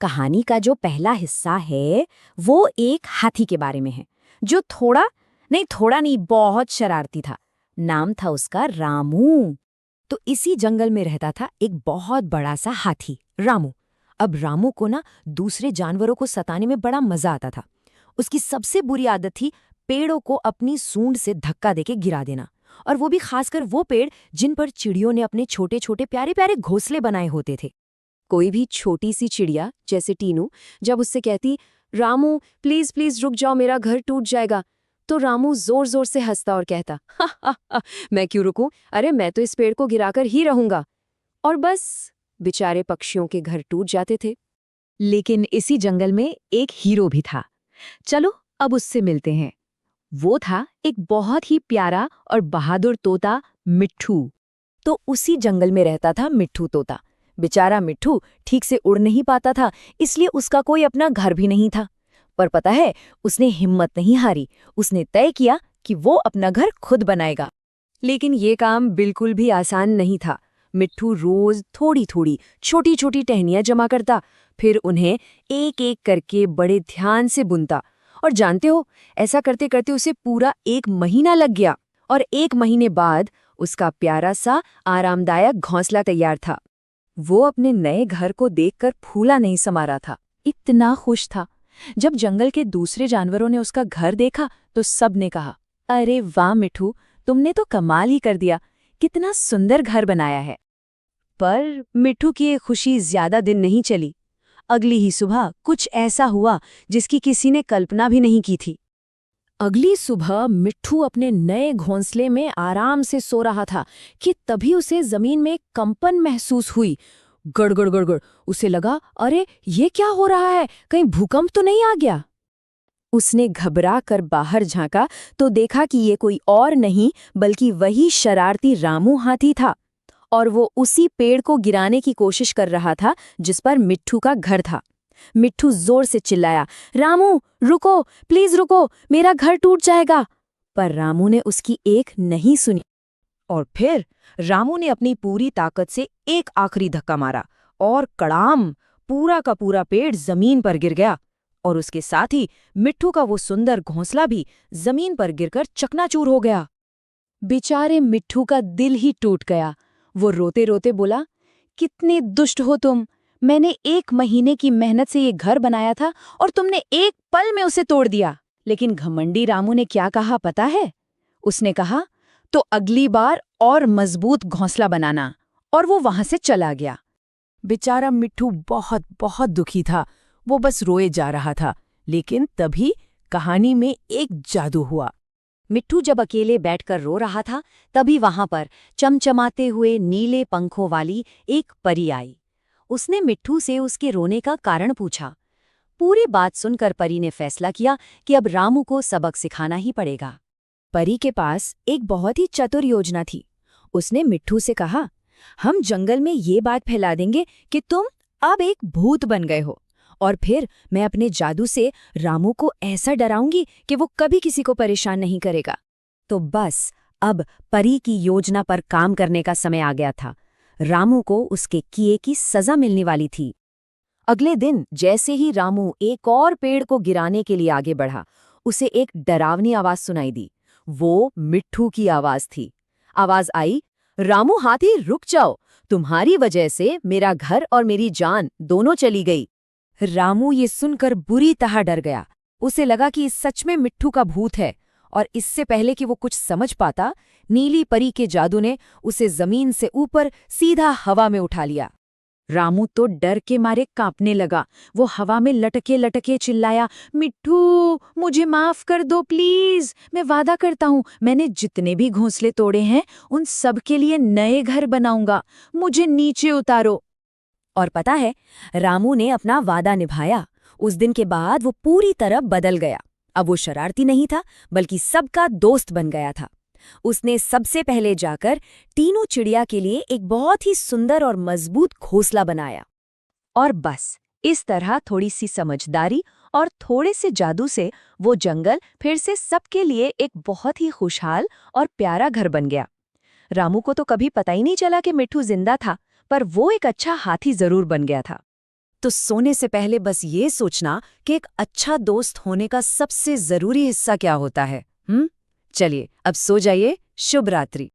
कहानी का जो पहला हिस्सा है वो एक हाथी के बारे में है जो थोड़ा नहीं बहुत शरारती था। नाम था उसका रामू। तो इसी जंगल में रहता था एक बहुत बड़ा सा हाथी रामू। अब रामू को ना दूसरे जानवरों को सताने में बड़ा मजा आता था। उसकी सबसे बुरी आदत थी पेड़ों को अपनी सूंड से धक्का देके गिरा देना, और वो भी खासकर वो पेड़ जिन पर चिड़ियों ने अपने छोटे छोटे प्यारे प्यारे घोंसले बनाए होते थे। कोई भी छोटी सी चिड़िया जैसे टीनू जब उससे कहती, रामू प्लीज प्लीज रुक जाओ मेरा घर टूट जाएगा, तो रामू जोर जोर से हंसता और कहता, हा हा हा, मैं क्यों रुकूं, अरे मैं तो इस पेड़ को गिराकर ही रहूंगा। और बस बेचारे पक्षियों के घर टूट जाते थे। लेकिन इसी जंगल में एक हीरो भी था। चलो अब उससे मिलते हैं। वो था एक बहुत ही प्यारा और बहादुर तोता मिट्ठू। तो उसी जंगल में रहता था मिट्ठू तोता। बेचारा मिट्ठू ठीक से उड़ नहीं पाता था, इसलिए उसका कोई अपना घर भी नहीं था। पर पता है, उसने हिम्मत नहीं हारी। उसने तय किया कि वो अपना घर खुद बनाएगा। लेकिन ये काम बिल्कुल भी आसान नहीं था। मिट्ठू रोज थोड़ी थोड़ी छोटी छोटी टहनियां जमा करता, फिर उन्हें एक एक करके बड़े ध्यान से बुनता। और जानते हो, ऐसा करते करते उसे पूरा 1 महीना लग गया, और 1 महीने बाद उसका प्यारा सा आरामदायक घोंसला तैयार था। वो अपने नए घर को देखकर फूला नहीं समा रहा था, इतना खुश था। जब जंगल के दूसरे जानवरों ने उसका घर देखा तो सब ने कहा, अरे वाह मिट्ठू, तुमने तो कमाल ही कर दिया, कितना सुंदर घर बनाया है। पर मिट्ठू की ये खुशी ज्यादा दिन नहीं चली। अगली ही सुबह कुछ ऐसा हुआ जिसकी किसी ने कल्पना भी नहीं की थी। अगली सुबह मिट्ठू अपने नए घोंसले में आराम से सो रहा था कि तभी उसे जमीन में एक कंपन महसूस हुई। गड़गड़ गड़गड़। उसे लगा, अरे ये क्या हो रहा है, कहीं भूकंप तो नहीं आ गया। उसने घबरा कर बाहर झांका तो देखा कि ये कोई और नहीं बल्कि वही शरारती रामू हाथी था, और वो उसी पेड़ को गिराने की कोशिश कर रहा था जिस पर मिट्ठू का घर था। मिट्ठू जोर से चिल्लाया, रामू रुको, प्लीज रुको, मेरा घर टूट जाएगा। पर रामू ने उसकी एक नहीं सुनी, और फिर रामू ने अपनी पूरी ताकत से एक आखिरी धक्का मारा, और कड़ाम, पूरा का पूरा पेड़ जमीन पर गिर गया, और उसके साथ ही मिट्ठू का वो सुंदर घोंसला भी जमीन पर गिरकर चकनाचूर हो गया। बेचारे मिट्ठू का दिल ही टूट गया। वो रोते रोते बोला, कितने दुष्ट हो तुम, मैंने 1 महीने की मेहनत से ये घर बनाया था और तुमने एक पल में उसे तोड़ दिया। लेकिन घमंडी रामू ने क्या कहा पता है? उसने कहा, तो अगली बार और मजबूत घोंसला बनाना, और वो वहां से चला गया। बेचारा मिट्ठू बहुत बहुत दुखी था। वो बस रोए जा रहा था। लेकिन तभी कहानी में एक जादू हुआ। मिट्ठू जब अकेले बैठकर रो रहा था, तभी वहां पर चमचमाते हुए नीले पंखों वाली एक परी आई। उसने मिट्ठू से उसके रोने का कारण पूछा। पूरी बात सुनकर परी ने फैसला किया कि अब रामू को सबक सिखाना ही पड़ेगा। परी के पास एक बहुत ही चतुर योजना थी। उसने मिट्ठू से कहा, हम जंगल में ये बात फैला देंगे कि तुम अब एक भूत बन गए हो, और फिर मैं अपने जादू से रामू को ऐसा डराऊंगी कि वो कभी किसी को परेशान नहीं करेगा। तो बस अब परी की योजना पर काम करने का समय आ गया था। रामू को उसके किए की सजा मिलने वाली थी। अगले दिन जैसे ही रामू एक और पेड़ को गिराने के लिए आगे बढ़ा, उसे एक डरावनी आवाज सुनाई दी। वो मिट्ठू की आवाज थी। आवाज आई, रामू हाथी रुक जाओ, तुम्हारी वजह से मेरा घर और मेरी जान दोनों चली गई। रामू ये सुनकर बुरी तरह डर गया। उसे लगा कि इस सच में मिट्ठू का भूत है, और इससे पहले कि वो कुछ समझ पाता, नीली परी के जादू ने उसे जमीन से ऊपर सीधा हवा में उठा लिया। रामू तो डर के मारे कांपने लगा। वो हवा में लटके लटके चिल्लाया, मिट्ठू मुझे माफ कर दो प्लीज, मैं वादा करता हूँ मैंने जितने भी घोंसले तोड़े हैं उन सब के लिए नए घर बनाऊंगा, मुझे नीचे उतारो। और पता है, रामू ने अपना वादा निभाया। उस दिन के बाद वो पूरी तरह बदल गया। अब वो शरारती नहीं था बल्कि सबका दोस्त बन गया था। उसने सबसे पहले जाकर तीनों चिड़िया के लिए एक बहुत ही सुंदर और मजबूत घोंसला बनाया। और बस इस तरह थोड़ी सी समझदारी और थोड़े से जादू से वो जंगल फिर से सबके लिए एक बहुत ही खुशहाल और प्यारा घर बन गया। रामू को तो कभी पता ही नहीं चला कि मिट्ठू जिंदा था, पर वो एक अच्छा हाथी जरूर बन गया था। तो सोने से पहले बस ये सोचना कि एक अच्छा दोस्त होने का सबसे ज़रूरी हिस्सा क्या होता है। चलिए अब सो जाइए। शुभ रात्रि।